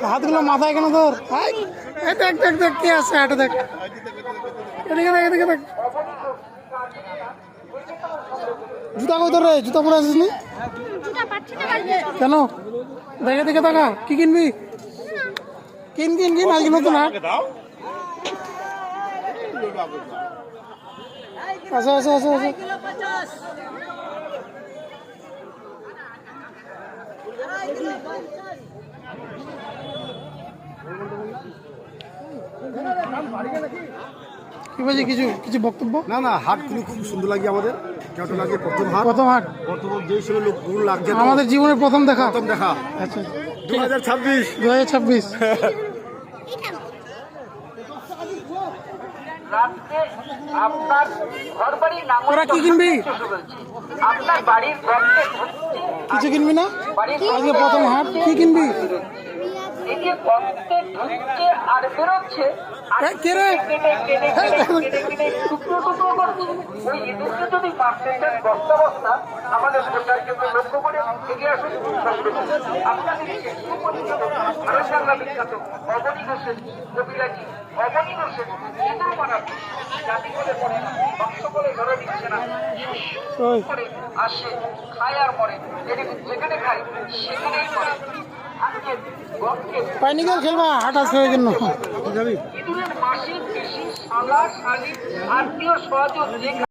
হাতগুলো মাথায় কেন তোর? দেখ দেখ দেখ কে আছে, হাটে দেখ, এদিকে দেখ, এদিকে দেখ। জুতা কই তোর রে? জুতা পরে আসিস নি কেন? দেখে দেখে টাকা কি কিনবি? কিন কিন কিন, আজকে নতুন হাট। আসো আসো আসো আসো। কি বলছি, কিছু কিছু বক্তব্য? না না, হাটগুলো খুব সুন্দর লাগে আমাদের। কেমন লাগে? প্রথম হাট, প্রথম হাট, প্রথম যে সময় লোকগুলো লাগছে আমাদের জীবনের প্রথম দেখা। প্রথম দেখা। আচ্ছা, 2026 2026। তোরা কি কিনবি? কিছু কিনবি না? আজকে প্রথম হাট, কি কিনবি? কে রে? আসে খায় আর পরে যেখানে খায় সেখানেই পরে। পাইনিকাল খেলবা? হাট আছে ওই জন্য। ইঁদুরের মাসিক, পিসি, শালা, শালি, আত্মীয় স্বজন